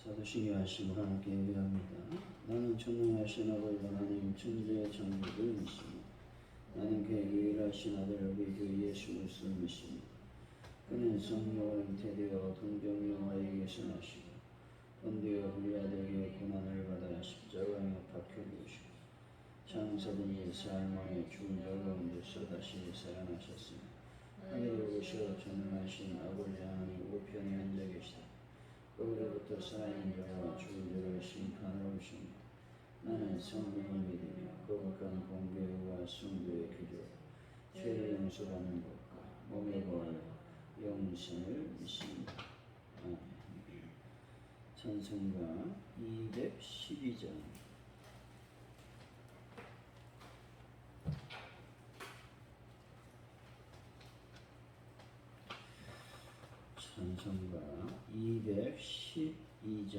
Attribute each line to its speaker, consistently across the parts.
Speaker 1: 사도신경 하시고 하나님께 예배합니다. 나는 천능하신 아버지 하나님 천지의 창조를 믿습니다. 나는 그의 유일하신 아들 우리 주 예수 그리스도를 믿습니다. 그는 성령으로 잉태되어 동정녀와에게서 나시고 본디오 빌라도에게 고난을 받아 십자가에 못 박혀 죽으시고 장사된 사망의 죽은 자 가운데서 다시 살아나셨으며 하늘에 오시어 전능하신 아버지 하나님 우편에 앉아 계시다. 거기로부터 살아있는 자와 죽은 자를 심판하러 오십니다. 나는 성령을 믿으며 거룩한 공교회와 성도의 기도, 죄를 용서받는 것과 몸의 부활, 영생을 믿습니다. 아멘. 찬송가 212장. 찬송가 212장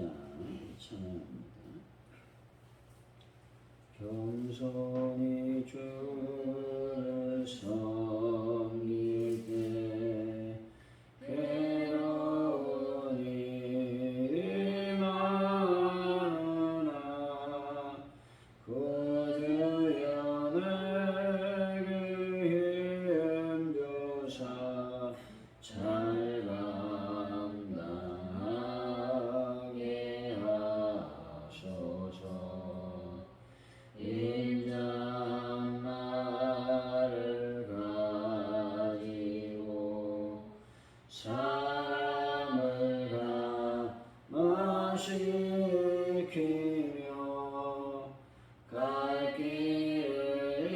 Speaker 1: 찬양합니다. 겸손히 주를 섬길 때 괴로운 일이 많으나 구주여 내게 힘줘서 잘 감당하게 하소서. 인자한 말을 가지고 사람을 감화시키며 갈 길을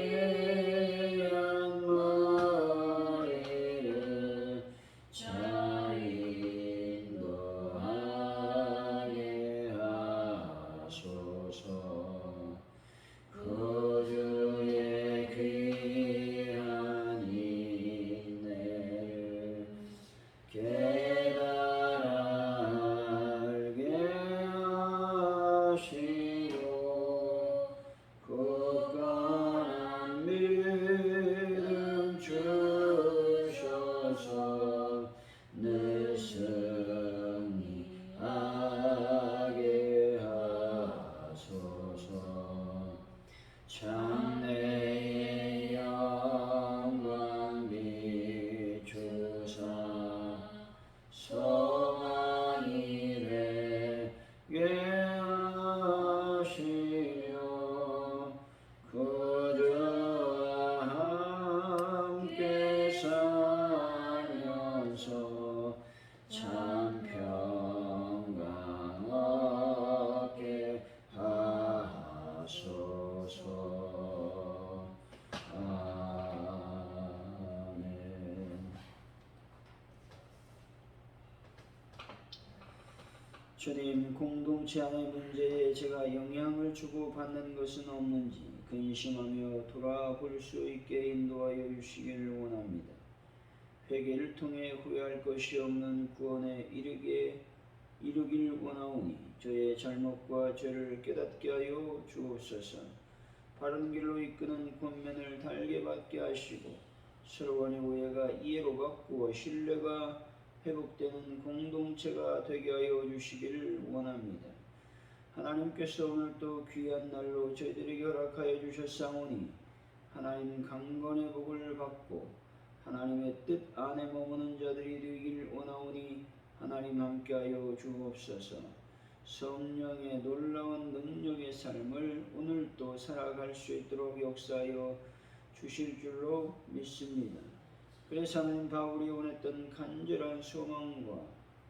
Speaker 1: 위한 머리를 잘 인도하게 하소서. 구주의 귀한 인내를 깨달아 알게 하시고 굳건한 믿음 주셔서 늘 승리하게 하소서. 장래의 영광 비추사 소망이 되게 하시며 구주와 함께 살면서 참 평강 얻게 하소서. 아멘. 주님, 공동체 안의 문제에 제가 영향을 주고 받는 것은 없는지 근심하며 돌아볼 수 있게 인도하여 주시기를 원합니다. 회개를 통해 후회할 것이 없는 구원에 이르길 원하오니 저의 잘못과 죄를 깨닫게 하여 주옵소서. 바른 길로 이끄는 권면을 달게 받게 하시고 서로 간의 오해가 이해로 바꾸어 신뢰가 회복되는 공동체가 되게 하여 주시기를 원합니다. 하나님께서 오늘도 귀한 날로 저희들에게 허락하여 주셨사오니 하나님 강건의 복을 받고 하나님의 뜻 안에 머무는 자들이 되길 원하오니 하나님 함께하여 주옵소서. 성령의 놀라운 능력의 삶을 오늘도 살아갈 수 있도록 역사하여 주실 줄로 믿습니다. 그래서 하나님 바울이 원했던 간절한 소망과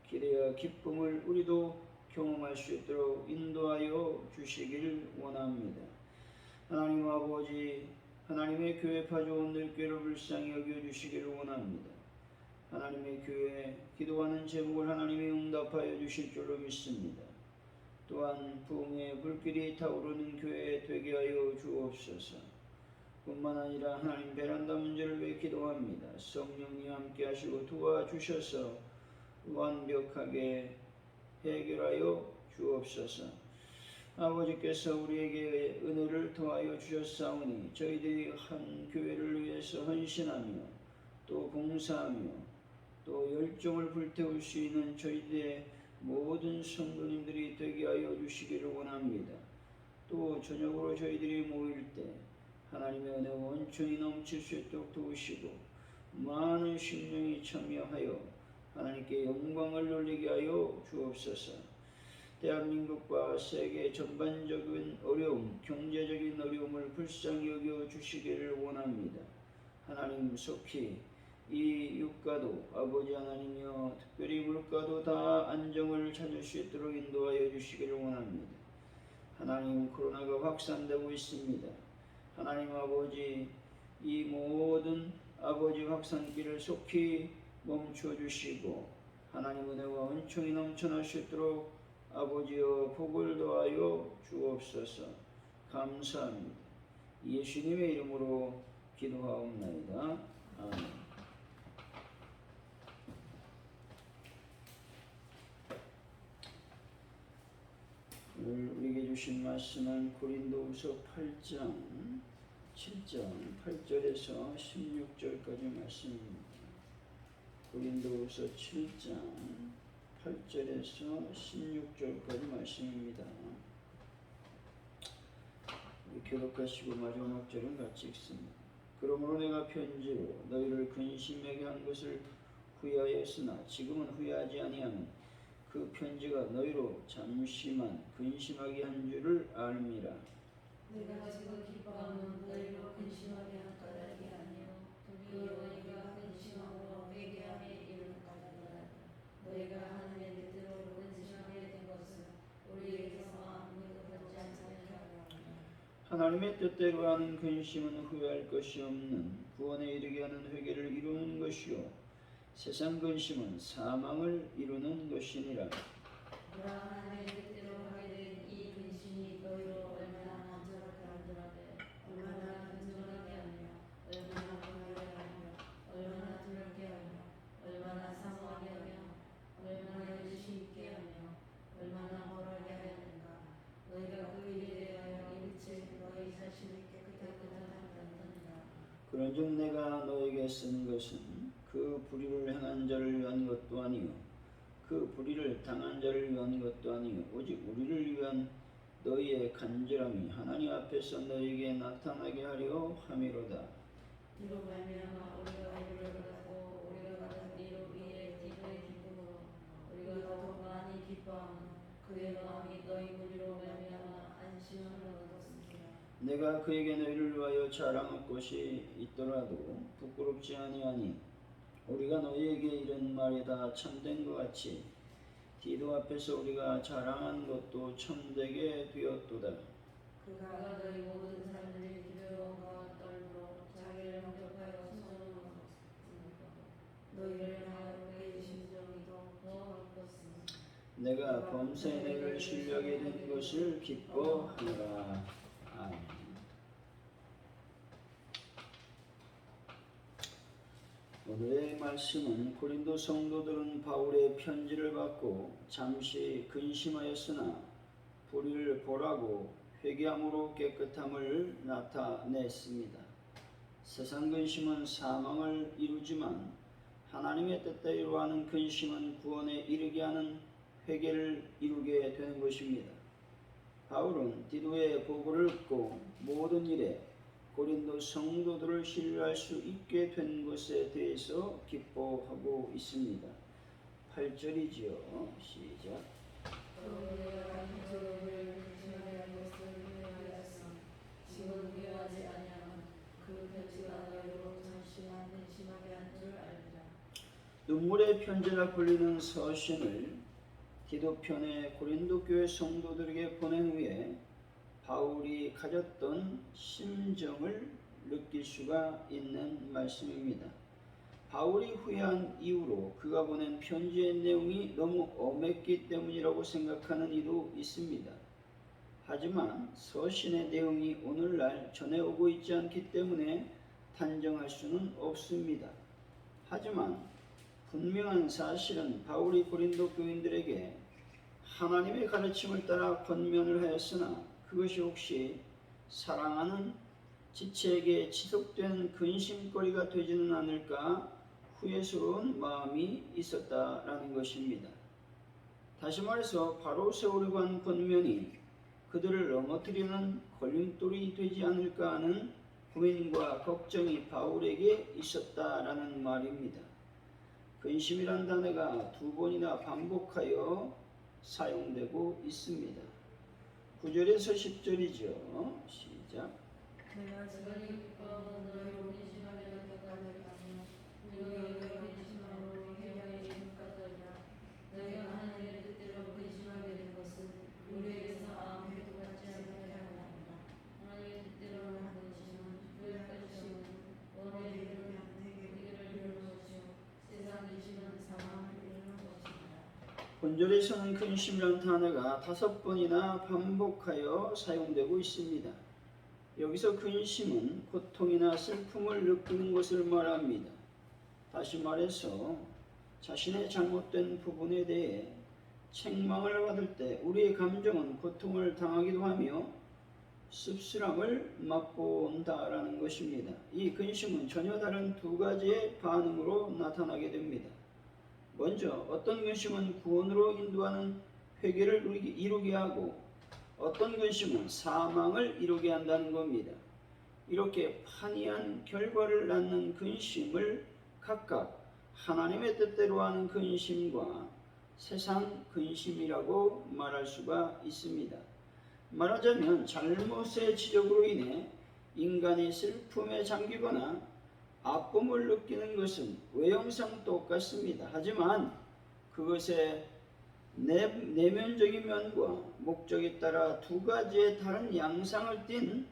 Speaker 1: 기대와 기쁨을 우리도 경험할 수 있도록 인도하여 주시길 원합니다. 하나님 아버지, 하나님의 교회 파주온 들교회를 불쌍히 여겨주시기를 원합니다. 하나님의 교회에 기도하는 제목을 하나님이 응답하여 주실 줄로 믿습니다. 또한 부흥의 불길이 타오르는 교회 되게 하여 주옵소서. 뿐만 아니라 하나님 베란다 문제를 위해 기도합니다. 성령님 함께 하시고 도와주셔서 완벽하게 해결하여 주옵소서. 아버지께서 우리에게 은혜를 더하여 주셨사오니 저희들이 한 교회를 위해서 헌신하며 또 봉사하며 또 열정을 불태울 수 있는 저희들의 모든 성도님들이 되게 하여 주시기를 원합니다. 또 저녁으로 저희들이 모일 때 하나님의 은혜와 온전히 넘칠 수 있도록 도우시고 많은 심령이 참여하여 하나님께 영광을 돌리게 하여 주옵소서. 대한민국과 세계 전반적인 어려움, 경제적인 어려움을 불쌍히 여겨 주시기를 원합니다. 하나님 속히 이 유가도 아버지 하나님이여 특별히 물가도 다 안정을 찾을 수 있도록 인도하여 주시기를 원합니다. 하나님 코로나가 확산되고 있습니다. 하나님 아버지 이 모든 아버지 확산기를 속히 멈춰 주시고 하나님 은혜와 은총이 넘쳐날 수 있도록 아버지여 복을 더하여 주옵소서. 감사합니다. 예수님의 이름으로 기도하옵나이다. 아멘. 오늘 우리에게 주신 말씀은 고린도후서 8장 7장 8절에서 16절까지 말씀입니다. 고린도후서 7장 8절에서 16절까지 말씀입니다. 교독하시고 마지막 절은 같이 읽습니다. 그러므로 내가 편지로 너희를 근심하게 한 것을 후회하였으나 지금은 후회하지 아니하는 그 편지가 너희로 잠시만 근심하게 한 줄을 알미라.
Speaker 2: 내가 지금 기뻐하면 너희로 근심하게 한 까닭이 아니요 도리어 너희가 근심함으로 회개함에 이르는 까닭이라. 너희가 하나님의 뜻대로 근심하게 된 것은 우리에게서 아무것도 받지 않게 하려 함이라.
Speaker 1: 하나님의 뜻대로 하는 근심은 후회할 것이 없는 구원에 이르게 하는 회개를 이루는 것이요 세상 근심은 사망을 이루는 것이니라.
Speaker 2: 그러나 하나님의 뜻대로 하게 된 이 근심이 너희로 얼마나 간절하게 하더라되 얼마나 간절하게 하며 얼마나 강하게 하며 얼마나 두렵게 하며 얼마나 사모하게 하며 얼마나 열심히 있게 하며 얼마나 멀하게 하였는가. 너희가 그 일에 대하여 일체 너희 자신을 깨끗하게 하였느니라.
Speaker 1: 그런즉 내가 너에게 쓴 것은 그 불의를 행한 자를 위한 것도 아니요 그 불의를 당한 자를 위한 것도 아니요 오직 우리를 위한 너희의 간절함이 하나님 앞에서 너희에게 나타나게 하려 함이로다.
Speaker 2: 이로 말미암아 우리가 위로를 받고 우리가 받은 이로 위에 기도의 기쁨으로 우리가 더욱 많이 기뻐하며 그의 마음이 너희 무리로 말미암아 안심을 얻었습니다.
Speaker 1: 내가 그에게 너희를 위하여 자랑할 것이 있더라도 부끄럽지 아니하니 우리가 너희에게 이런 말이 다 참된 것 같이 디도 앞에서 우리가 자랑한 것도 참되게 되었도다.
Speaker 2: 그가 너희 모든 사람들이 기도와 떨므로 자기를 영접하여 손을 얻었으니까 너희를 향하여 그의 심정이 더 기뻤습니다.
Speaker 1: 내가 범사에 너희를 신뢰하게 된 것을 기뻐하노라. 아멘. 오늘의 말씀은 고린도 성도들은 바울의 편지를 받고 잠시 근심하였으나 불의를 보라고 회개함으로 깨끗함을 나타냈습니다. 세상 근심은 사망을 이루지만 하나님의 뜻대로 하는 근심은 구원에 이르게 하는 회개를 이루게 되는 것입니다. 바울은 디도의 보고를 듣고 모든 일에 고린도 성도들을 신뢰할 수 있게 된 것에 대해서 기뻐하고 있습니다. 8절이지요. 시작.
Speaker 2: 너희가 저를 근심하게 한 것을 후회하였으니 지금 후회하지 아니하면 그 편지가 너희로 잠시만 근심하게 한 줄 알리라.
Speaker 1: 눈물의 편지라 불리는 서신을 디도편의 고린도 교회 성도들에게 보낸 후에 바울이 가졌던 심정을 느낄 수가 있는 말씀입니다. 바울이 후회한 이유로 그가 보낸 편지의 내용이 너무 엄했기 때문이라고 생각하는 이도 있습니다. 하지만 서신의 내용이 오늘날 전해오고 있지 않기 때문에 단정할 수는 없습니다. 하지만 분명한 사실은 바울이 고린도 교인들에게 하나님의 가르침을 따라 권면을 하였으나 그것이 혹시 사랑하는 지체에게 지속된 근심거리가 되지는 않을까 후회스러운 마음이 있었다라는 것입니다. 다시 말해서 바로 세우려고 한 권면이 그들을 넘어뜨리는 걸림돌이 되지 않을까 하는 고민과 걱정이 바울에게 있었다라는 말입니다. 근심이란 단어가 2번이나 반복하여 사용되고 있습니다. 9절에서 10절이죠. 시작.
Speaker 2: 내가 지금 기뻐하고 너희로 근심하려는 것까지 아니요 너희로 근심함으로 회개하기 전까지라. 너희가 하나님의 뜻대로 근심하게 된 것은 우리에게서 아무 해도 받지 않게 하느니라. 하나님의 뜻대로 하는 근심은 뼈까지심은 원의 이름을 이르는 것이요 세상 근심은 사망을 이루는 것이니라.
Speaker 1: 본절에서는 근심이라는 단어가 5번이나 반복하여 사용되고 있습니다. 여기서 근심은 고통이나 슬픔을 느끼는 것을 말합니다. 다시 말해서 자신의 잘못된 부분에 대해 책망을 받을 때 우리의 감정은 고통을 당하기도 하며 씁쓸함을 맛본다라는 것입니다. 이 근심은 전혀 다른 2가지의 반응으로 나타나게 됩니다. 먼저 어떤 근심은 구원으로 인도하는 회개를 이루게 하고 어떤 근심은 사망을 이루게 한다는 겁니다. 이렇게 판이한 결과를 낳는 근심을 각각 하나님의 뜻대로 하는 근심과 세상 근심이라고 말할 수가 있습니다. 말하자면 잘못의 지적으로 인해 인간이 슬픔에 잠기거나 아픔을 느끼는 것은 외형상 똑같습니다. 하지만 그것의 내면적인 면과 목적에 따라 2가지의 다른 양상을 띤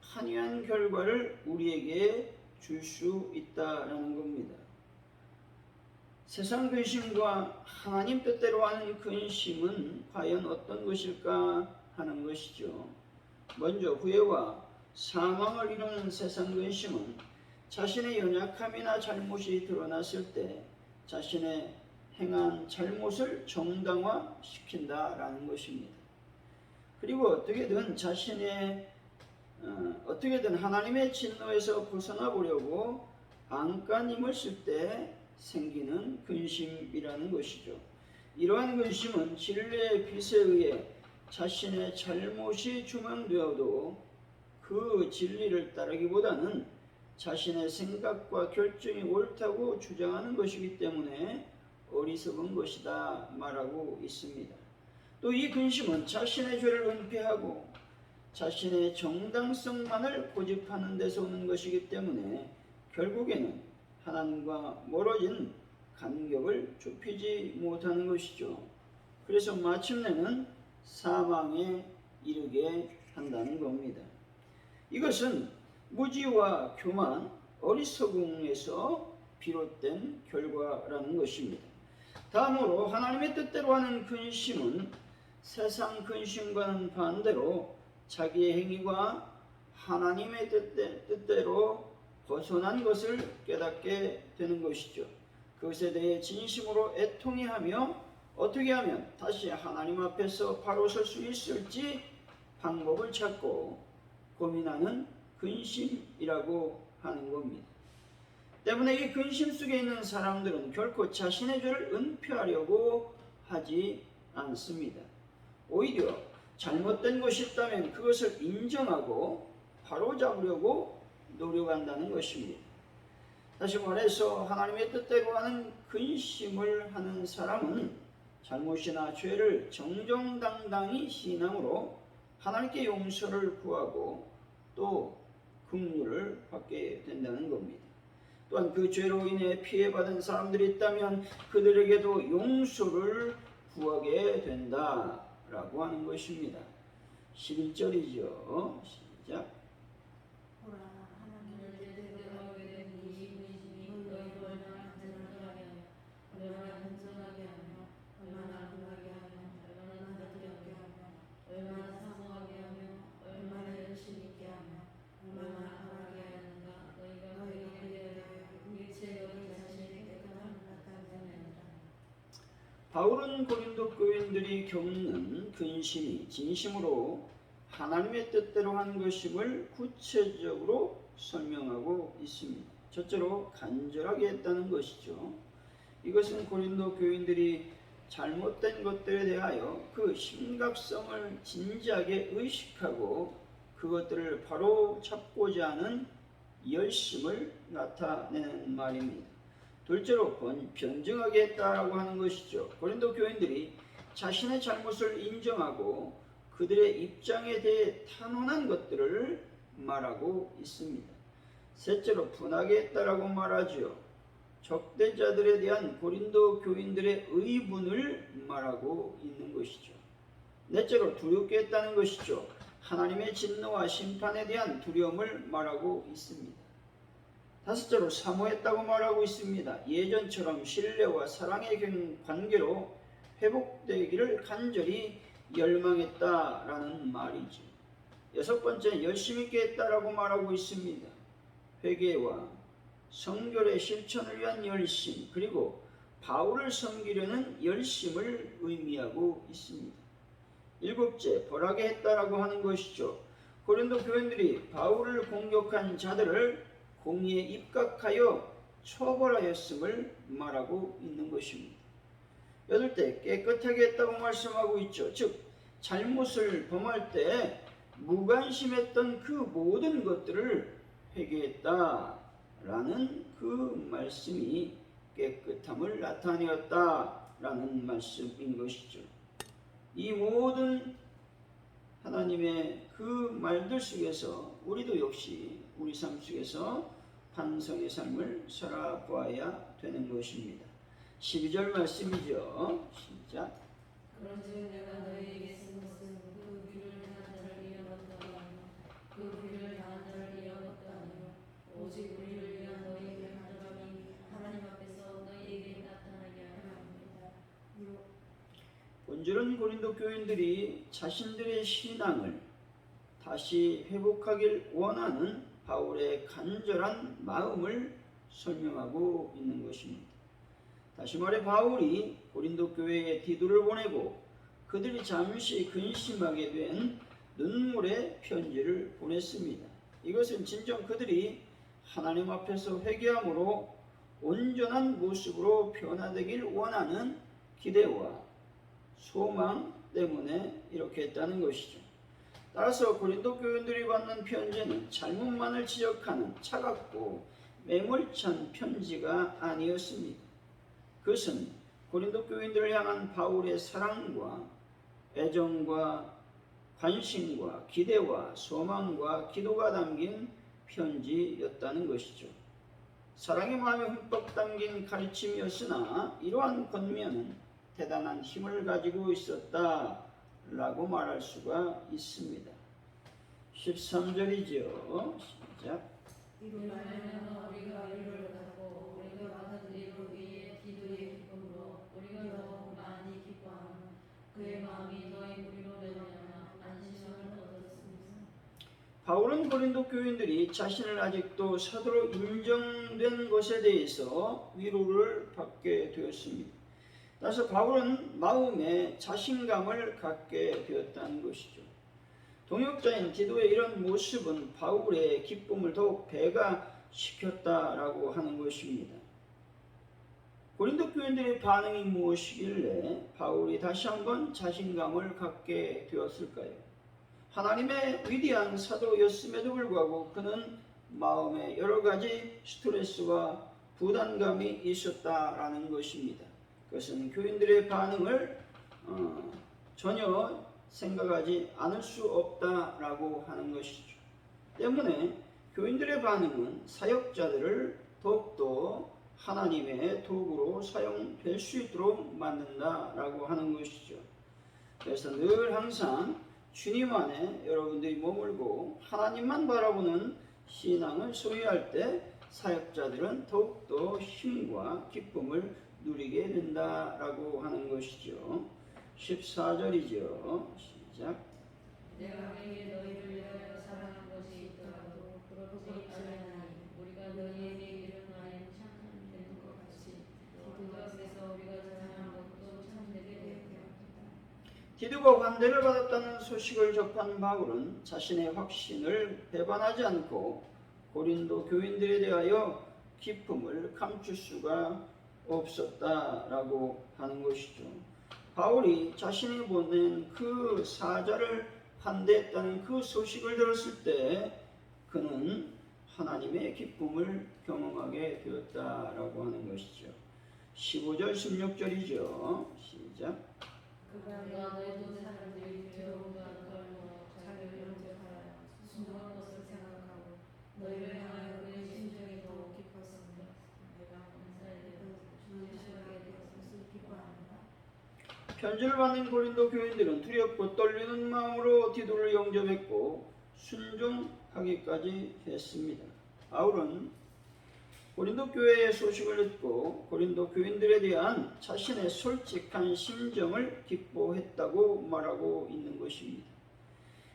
Speaker 1: 판이한 결과를 우리에게 줄 수 있다라는 겁니다. 세상 근심과 하나님 뜻대로 하는 근심은 과연 어떤 것일까 하는 것이죠. 먼저 후회와 사망을 이루는 세상 근심은 자신의 연약함이나 잘못이 드러났을 때 자신의 행한 잘못을 정당화시킨다라는 것입니다. 그리고 어떻게든 하나님의 진노에서 벗어나 보려고 안간힘을 쓸 때 생기는 근심이라는 것이죠. 이러한 근심은 진리의 빛에 의해 자신의 잘못이 조명되어도 그 진리를 따르기보다는 자신의 생각과 결정이 옳다고 주장하는 것이기 때문에 어리석은 것이다 말하고 있습니다. 또 이 근심은 자신의 죄를 은폐하고 자신의 정당성만을 고집하는 데서 오는 것이기 때문에 결국에는 하나님과 멀어진 간격을 좁히지 못하는 것이죠. 그래서 마침내는 사망에 이르게 한다는 겁니다. 이것은 무지와 교만, 어리석음에서 비롯된 결과라는 것입니다. 다음으로 하나님의 뜻대로 하는 근심은 세상 근심과는 반대로 자기의 행위가 하나님의 뜻대로 벗어난 것을 깨닫게 되는 것이죠. 그것에 대해 진심으로 애통해하며 어떻게 하면 다시 하나님 앞에서 바로 설 수 있을지 방법을 찾고 고민하는 근심이라고 하는 겁니다. 때문에 이 근심 속에 있는 사람들은 결코 자신의 죄를 은폐하려고 하지 않습니다. 오히려 잘못된 것이 있다면 그것을 인정하고 바로잡으려고 노력한다는 것입니다. 다시 말해서 하나님의 뜻대로 하는 근심을 하는 사람은 잘못이나 죄를 정정당당히 신앙으로 하나님께 용서를 구하고 또 긍휼을 받게 된다는 겁니다. 또한 그 죄로 인해 피해받은 사람들이 있다면 그들에게도 용서를 구하게 된다라고 하는 것입니다. 11절이죠. 시작. 바울은 고린도 교인들이 겪는 근심이 진심으로 하나님의 뜻대로 하는 것임을 구체적으로 설명하고 있습니다. 첫째로 간절하게 했다는 것이죠. 이것은 고린도 교인들이 잘못된 것들에 대하여 그 심각성을 진지하게 의식하고 그것들을 바로 잡고자 하는 열심을 나타내는 말입니다. 둘째로 변증하게 했다라고 하는 것이죠. 고린도 교인들이 자신의 잘못을 인정하고 그들의 입장에 대해 탄원한 것들을 말하고 있습니다. 셋째로 분하게 했다라고 말하죠. 적대자들에 대한 고린도 교인들의 의분을 말하고 있는 것이죠. 넷째로 두렵게 했다는 것이죠. 하나님의 진노와 심판에 대한 두려움을 말하고 있습니다. 다섯째로 사모했다고 말하고 있습니다. 예전처럼 신뢰와 사랑의 관계로 회복되기를 간절히 열망했다라는 말이죠. 여섯 번째, 열심 있게 했다라고 말하고 있습니다. 회개와 성결의 실천을 위한 열심, 그리고 바울을 섬기려는 열심을 의미하고 있습니다. 일곱째, 벌하게 했다라고 하는 것이죠. 고린도 교인들이 바울을 공격한 자들을 공의에 입각하여 처벌하였음을 말하고 있는 것입니다. 여덟째, 깨끗하게 했다고 말씀하고 있죠. 즉, 잘못을 범할 때 무관심했던 그 모든 것들을 회개했다라는 그 말씀이 깨끗함을 나타내었다라는 말씀인 것이죠. 이 모든 하나님의 그 말들 속에서 우리도 역시 우리 삶 속에서 반성의 삶을 살아보아야 되는 것입니다. 12절 말씀이죠. 시작.
Speaker 2: 그런즉 내가 너희에게 쓴 것은 그 귀를 향한 자를 잃어버렸다 하며 그 귀를 향한 자를 잃어버렸다 하며 오직 우리를 위한 너희의 간절함이 하나님 앞에서 너희에게 나타나게 하려 합니다.
Speaker 1: 본질은 고린도 교인들이 자신들의 신앙을 다시 회복하길 원하는 바울의 간절한 마음을 설명하고 있는 것입니다. 다시 말해 바울이 고린도 교회에 디도를 보내고 그들이 잠시 근심하게 된 눈물의 편지를 보냈습니다. 이것은 진정 그들이 하나님 앞에서 회개함으로 온전한 모습으로 변화되길 원하는 기대와 소망 때문에 이렇게 했다는 것이죠. 따라서 고린도 교인들이 받는 편지는 잘못만을 지적하는 차갑고 매몰찬 편지가 아니었습니다. 그것은 고린도 교인들을 향한 바울의 사랑과 애정과 관심과 기대와 소망과 기도가 담긴 편지였다는 것이죠. 사랑의 마음이 흠뻑 담긴 가르침이었으나 이러한 권면은 대단한 힘을 가지고 있었다라고 말할 수가 있습니다. 13절이죠. 시작.
Speaker 2: 이로하여 우리가 위로를 받고 우리가 받아들이고 위에 기도의 기쁨으로 우리가 더욱 많이 기뻐하며 그의 마음이 너희 무리로 되느냐 안심을 얻었습니다.
Speaker 1: 바울은 고린도 교인들이 자신을 아직도 사도로 인정된 것에 대해서 위로를 받게 되었습니다. 따라서 바울은 마음에 자신감을 갖게 되었다는 것이죠. 동역자인 디도의 이런 모습은 바울의 기쁨을 더욱 배가시켰다라고 하는 것입니다. 고린도 교인들의 반응이 무엇이길래 바울이 다시 한번 자신감을 갖게 되었을까요? 하나님의 위대한 사도였음에도 불구하고 그는 마음에 여러 가지 스트레스와 부담감이 있었다라는 것입니다. 그것은 교인들의 반응을 전혀 생각하지 않을 수 없다라고 하는 것이죠. 때문에 교인들의 반응은 사역자들을 더욱더 하나님의 도구로 사용될 수 있도록 만든다라고 하는 것이죠. 그래서 늘 항상 주님 안에 여러분들이 머물고 하나님만 바라보는 신앙을 소유할 때 사역자들은 더욱더 힘과 기쁨을 누리게 된다라고 하는 것이죠. 14절이죠. 시작.
Speaker 2: 내가 내게 너희를 위하여 사랑한 것이 있더라도 그렇지 않으니 우리가 너희에게 이름하여 참되는 것 같이 디도 앞에서 우리가 전한 것도 참되게 되었다.
Speaker 1: 디도가 환대를 받았다는 소식을 접한 바울은 자신의 확신을 배반하지 않고 고린도 교인들에 대하여 기쁨을 감출 수가 없었다라고 하는 것이죠. 바울이 자신이 보낸 그 사자를 환대했다는 그 소식을 들었을 때 그는 하나님의 기쁨을 경험하게 되었다라고 하는 것이죠. 15절 16절이죠. 시작.
Speaker 2: 그가 모든 사람들이 두려움과 떨고 자기를 영접하여 순종한 것을 생각하고 너희를 향하여 그의 심정이 더욱 깊었습니다. 내가 감사에게 주님시하게 되었을 기뻐합니다.
Speaker 1: 편지를 받는 고린도 교인들은 두렵고 떨리는 마음으로 디도를 영접했고 순종하기까지 했습니다. 바울은 고린도 교회의 소식을 듣고 고린도 교인들에 대한 자신의 솔직한 심정을 기뻐했다고 말하고 있는 것입니다.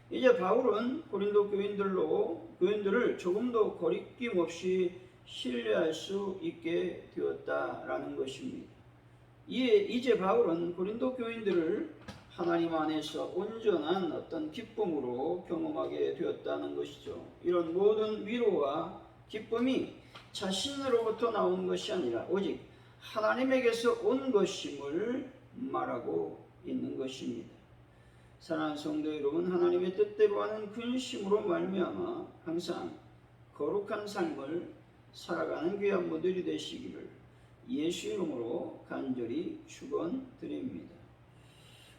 Speaker 1: 이제 바울은 고린도 교인들을 조금 더 거리낌 없이 신뢰할 수 있게 되었다라는 것입니다. 이제 바울은 고린도 교인들을 하나님 안에서 온전한 어떤 기쁨으로 경험하게 되었다는 것이죠. 이런 모든 위로와 기쁨이 자신으로부터 나온 것이 아니라 오직 하나님에게서 온 것임을 말하고 있는 것입니다. 사랑하는 성도 여러분, 하나님의 뜻대로 하는 근심으로 말미암아 항상 거룩한 삶을 살아가는 귀한 분들이 되시기를 예수 이름으로 간절히 축원드립니다.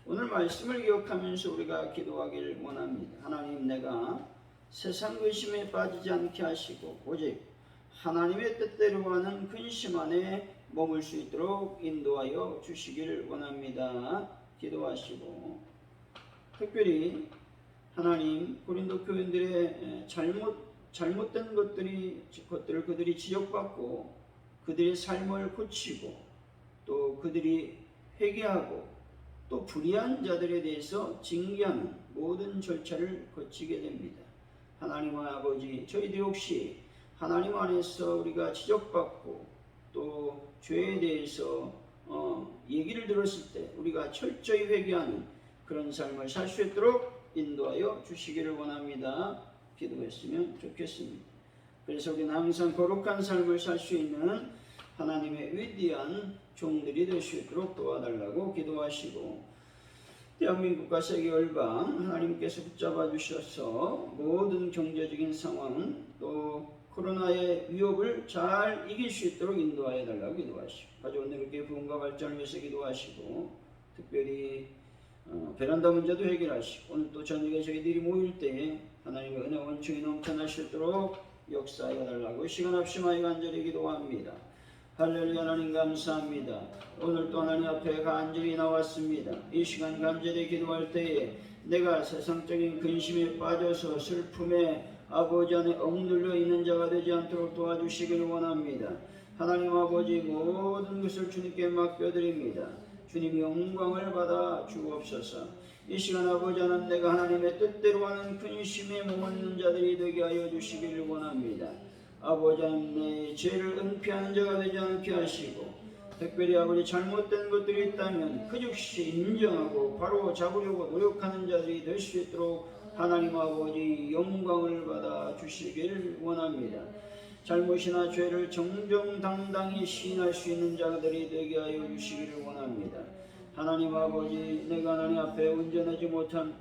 Speaker 1: 오늘 말씀을 기억하면서 우리가 기도하기를 원합니다. 하나님, 내가 세상 근심에 빠지지 않게 하시고 오직 하나님의 뜻대로 하는 근심 안에 머물 수 있도록 인도하여 주시기를 원합니다. 기도하시고 특별히 하나님 고린도 교인들의 잘못된 것들을 그들이 지적받고 그들의 삶을 고치고 또 그들이 회개하고 또 불의한 자들에 대해서 징계하는 모든 절차를 거치게 됩니다. 하나님 아버지, 저희들이 혹시 하나님 안에서 우리가 지적받고 또 죄에 대해서 얘기를 들었을 때 우리가 철저히 회개하는 그런 삶을 살 수 있도록 인도하여 주시기를 원합니다. 기도했으면 좋겠습니다. 그래서 우리는 항상 거룩한 삶을 살 수 있는 하나님의 위대한 종들이 될 수 있도록 도와달라고 기도하시고 대한민국과 세계 열방 하나님께서 붙잡아 주셔서 모든 경제적인 상황 또 코로나의 위협을 잘 이길 수 있도록 인도하여 달라고 기도하시고 가족 은혜롭게 부흥과 발전을 위해서 기도하시고 특별히 베란다 문제도 해결하시고 오늘 또 저녁에 저희들이 모일 때 하나님의 은혜 원충이 넘쳐날 수 있도록 역사하여 달라고 시간 없이 많이 간절히 기도합니다. 할렐루야. 하나님 감사합니다. 오늘 또 하나님 앞에 간절히 나왔습니다. 이 시간 간절히 기도할 때에 내가 세상적인 근심에 빠져서 슬픔에 아버지 안에 억눌려 있는 자가 되지 않도록 도와주시기를 원합니다. 하나님 아버지 모든 것을 주님께 맡겨드립니다. 주님 영광을 받아 주옵소서. 이 시간 아버지 하나님 내가 하나님의 뜻대로 하는 근심에 머무는 자들이 되게 하여 주시기를 원합니다. 아버지 하나님 내 죄를 은폐하는 자가 되지 않게 하시고 특별히 아버지 잘못된 것들이 있다면 그 즉시 인정하고 바로 잡으려고 노력하는 자들이 될 수 있도록 하나님 아버지 영광을 받아 주시기를 원합니다. 잘못이나 죄를 정정당당히 시인할 수 있는 자들이 되게 하여 주시기를 원합니다. 하나님 아버지 내가 하나님 앞에 온전하지 못한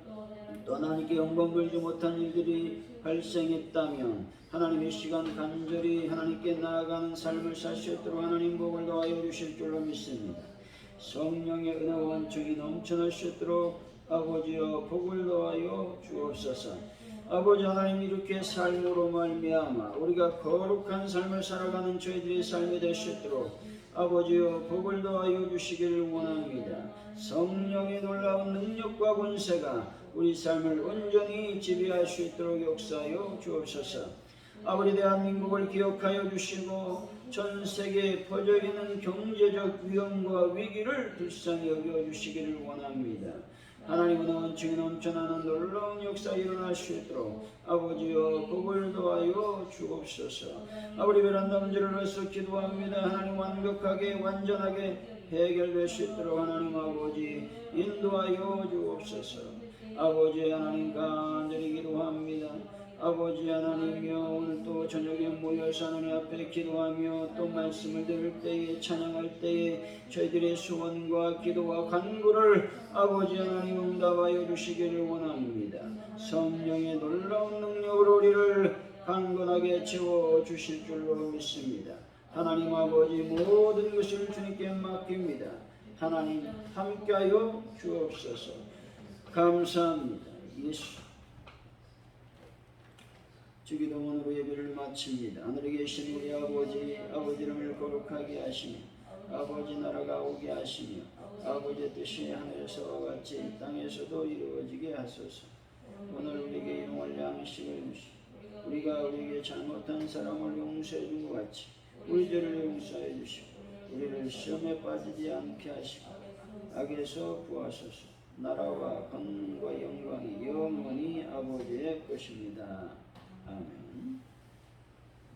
Speaker 1: 또 하나님께 영광 돌리지 못한 일들이 발생했다면 하나님의 시간 간절히 하나님께 나아가는 삶을 살 수 있도록 하나님 복을 더하여 주실 줄로 믿습니다. 성령의 은혜와 원총이 넘쳐날 수 있도록 아버지여 복을 더하여 주옵소서. 아버지 하나님 이렇게 삶으로 말미암아 우리가 거룩한 삶을 살아가는 저희들의 삶이 될 수 있도록 아버지여 복을 더하여 주시기를 원합니다. 성령의 놀라운 능력과 권세가 우리 삶을 온전히 지배할 수 있도록 역사하여 주옵소서. 아버지 대한민국을 기억하여 주시고 전 세계에 퍼져 있는 경제적 위험과 위기를 불쌍히 여겨 주시기를 원합니다. 하나님은 원증이 넘쳐나는 놀라운 역사 일어날 수 있도록 아버지여 복을 더하여 주옵소서. 아버지 베란다 문제를 위해서 기도합니다. 하나님 완벽하게 완전하게 해결될 수 있도록 하나님 아버지 인도하여 주옵소서. 아버지 하나님 간절히 기도합니다. 아버지 하나님이여 오늘 또 저녁에 모여서 하나님 앞에 기도하며 또 말씀을 들을 때에 찬양할 때에 저희들의 소원과 기도와 간구를 아버지 하나님 응답하여 주시기를 원합니다. 성령의 놀라운 능력으로 우리를 강건하게 채워주실 줄로 믿습니다. 하나님 아버지 모든 것을 주님께 맡깁니다. 하나님 함께하여 주옵소서. 감사합니다. 예수 주기도문으로 예배를 마칩니다. 하늘에 계신 우리 아버지 이름을 거룩하게 하시며 아버지 나라가 오게 하시며 아버지의 뜻이 하늘에서와 같이 이 땅에서도 이루어지게 하소서. 오늘 우리에게 일용할 양식을 주시고 우리가 우리에게 잘못한 사람을 용서해 준 것 같이 우리 죄를 용서해 주시고 우리를 시험에 빠지지 않게 하시고 악에서 구하소서. 나라와 권능과 영광이 영원히 아버지의 것입니다. 아멘.